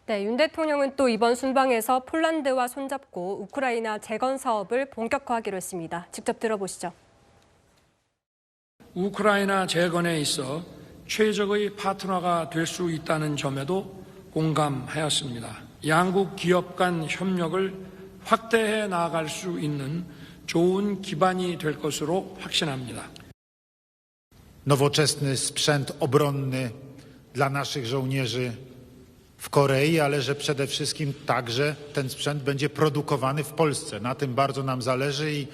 네, 윤 대통령은 또 이번 순방에서 폴란드와 손잡고 우크라이나 재건 사업을 본격화하기로 했습니다. 직접 들어보시죠. 우크라이나 재건에 있어 최적의 파트너가 될 수 있다는 점에도 공감하였습니다. 양국 기업 간 협력을 확대해 나아갈 수 있는 좋은 기반이 될 것으로 확신합니다. Nowoczesny sprzęt obronny dla naszych żołnierzy w Korei, ale że przede wszystkim także ten sprzęt będzie produkowany w Polsce. Na tym bardzo nam zależy.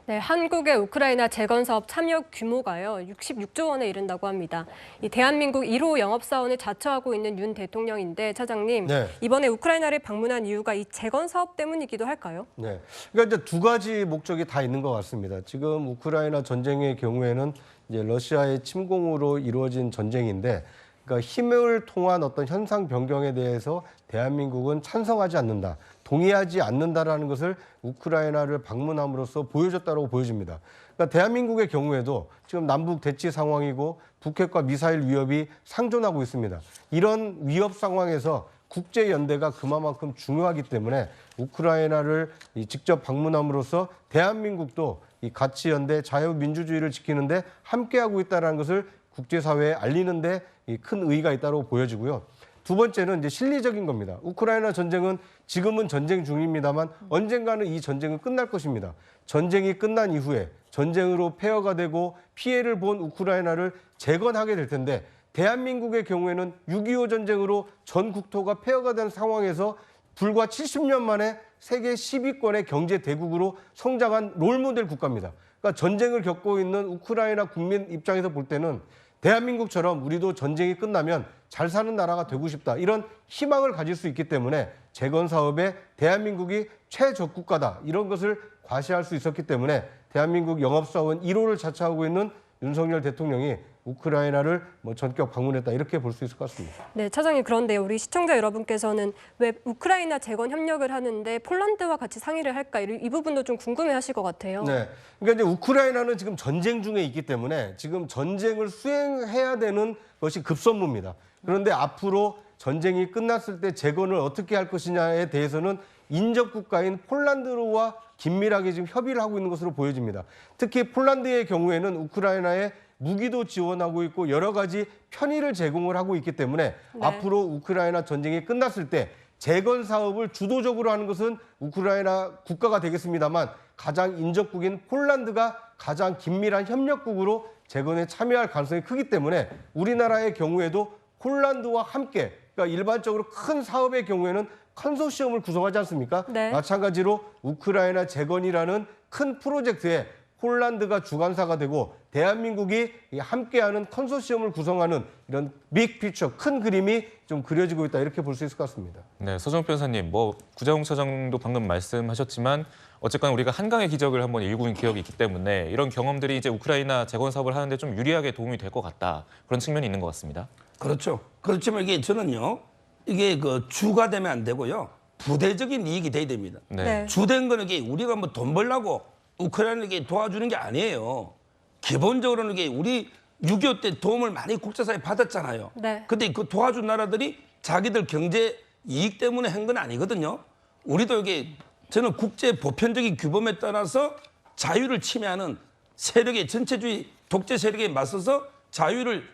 네, 한국의 우크라이나 재건 사업 참여 규모가요, 66조 원에 이른다고 합니다. 이 대한민국 1호 영업사원을 자처하고 있는 윤 대통령인데, 차장님, 네. 이번에 우크라이나를 방문한 이유가 이 재건 사업 때문이기도 할까요? 네. 그러니까 이제 두 가지 목적이 다 있는 것 같습니다. 지금 우크라이나 전쟁의 경우에는 이제 러시아의 침공으로 이루어진 전쟁인데, 그러니까 힘을 통한 어떤 현상 변경에 대해서 대한민국은 찬성하지 않는다, 동의하지 않는다라는 것을 우크라이나를 방문함으로써 보여줬다고 보여집니다. 그러니까 대한민국의 경우에도 지금 남북 대치 상황이고 북핵과 미사일 위협이 상존하고 있습니다. 이런 위협 상황에서 국제 연대가 그만큼 중요하기 때문에 우크라이나를 직접 방문함으로써 대한민국도 이 가치 연대, 자유민주주의를 지키는데 함께하고 있다는 것을 국제사회에 알리는데 큰 의의가 있다고 보여지고요. 두 번째는 이제 실리적인 겁니다. 우크라이나 전쟁은 지금은 전쟁 중입니다만 언젠가는 이 전쟁은 끝날 것입니다. 전쟁이 끝난 이후에 전쟁으로 폐허가 되고 피해를 본 우크라이나를 재건하게 될 텐데, 대한민국의 경우에는 6.25 전쟁으로 전 국토가 폐허가 된 상황에서 불과 70년 만에 세계 10위권의 경제 대국으로 성장한 롤모델 국가입니다. 그러니까 전쟁을 겪고 있는 우크라이나 국민 입장에서 볼 때는 대한민국처럼 우리도 전쟁이 끝나면 잘 사는 나라가 되고 싶다, 이런 희망을 가질 수 있기 때문에 재건 사업에 대한민국이 최적국가다, 이런 것을 과시할 수 있었기 때문에 대한민국 영업사원 1호를 자처하고 있는 윤석열 대통령이 우크라이나를 전격 방문했다, 이렇게 볼 수 있을 것 같습니다. 네, 차장님, 그런데 우리 시청자 여러분께서는 왜 우크라이나 재건 협력을 하는데 폴란드와 같이 상의를 할까, 이 부분도 좀 궁금해하실 것 같아요. 네, 그러니까 이제 우크라이나는 지금 전쟁 중에 있기 때문에 지금 전쟁을 수행해야 되는 것이 급선무입니다. 그런데 앞으로 전쟁이 끝났을 때 재건을 어떻게 할 것이냐에 대해서는 인접 국가인 폴란드와 긴밀하게 지금 협의를 하고 있는 것으로 보여집니다. 특히 폴란드의 경우에는 우크라이나에 무기도 지원하고 있고 여러 가지 편의를 제공을 하고 있기 때문에 네. 앞으로 우크라이나 전쟁이 끝났을 때 재건 사업을 주도적으로 하는 것은 우크라이나 국가가 되겠습니다만, 가장 인접국인 폴란드가 가장 긴밀한 협력국으로 재건에 참여할 가능성이 크기 때문에 우리나라의 경우에도 폴란드와 함께, 그러니까 일반적으로 큰 사업의 경우에는 컨소시엄을 구성하지 않습니까? 네. 마찬가지로 우크라이나 재건이라는 큰 프로젝트에 폴란드가 주관사가 되고 대한민국이 함께하는 컨소시엄을 구성하는 이런 빅 피처, 큰 그림이 좀 그려지고 있다, 이렇게 볼 수 있을 것 같습니다. 네, 서정욱 변호사님, 구자용 차장도 방금 말씀하셨지만 어쨌건 우리가 한강의 기적을 한번 일구인 기억이 있기 때문에 이런 경험들이 이제 우크라이나 재건 사업을 하는데 좀 유리하게 도움이 될 것 같다, 그런 측면이 있는 것 같습니다. 그렇죠. 그렇지만 이게 저는요, 이게 주가 되면 안 되고요, 부대적인 이익이 돼야 됩니다. 네. 주된 거는 이게 우리가 돈 벌려고 우크라이나에게 도와주는 게 아니에요. 기본적으로는 이게 우리 6.25 때 도움을 많이 국제사회에 받았잖아요. 네. 근데 그 도와준 나라들이 자기들 경제 이익 때문에 한 건 아니거든요. 우리도 이게, 저는 국제 보편적인 규범에 따라서 자유를 침해하는 세력의 전체주의 독재 세력에 맞서서 자유를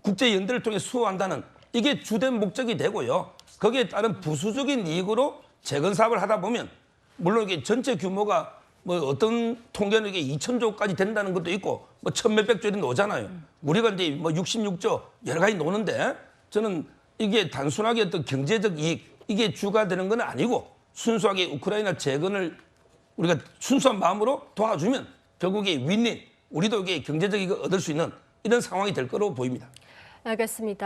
국제 연대를 통해 수호한다는, 이게 주된 목적이 되고요. 거기에 따른 부수적인 이익으로 재건 사업을 하다 보면, 물론 이게 전체 규모가 어떤 통계는 이게 2,000조까지 된다는 것도 있고 1,000몇백 조이 노잖아요. 우리가 이제 66조 여러 가지 노는데, 저는 이게 단순하게 어떤 경제적 이익, 이게 주가 되는 건 아니고 순수하게 우크라이나 재건을 우리가 순수한 마음으로 도와주면 결국에 윈윈, 우리도 이게 경제적 이익을 얻을 수 있는 이런 상황이 될 거로 보입니다. 알겠습니다.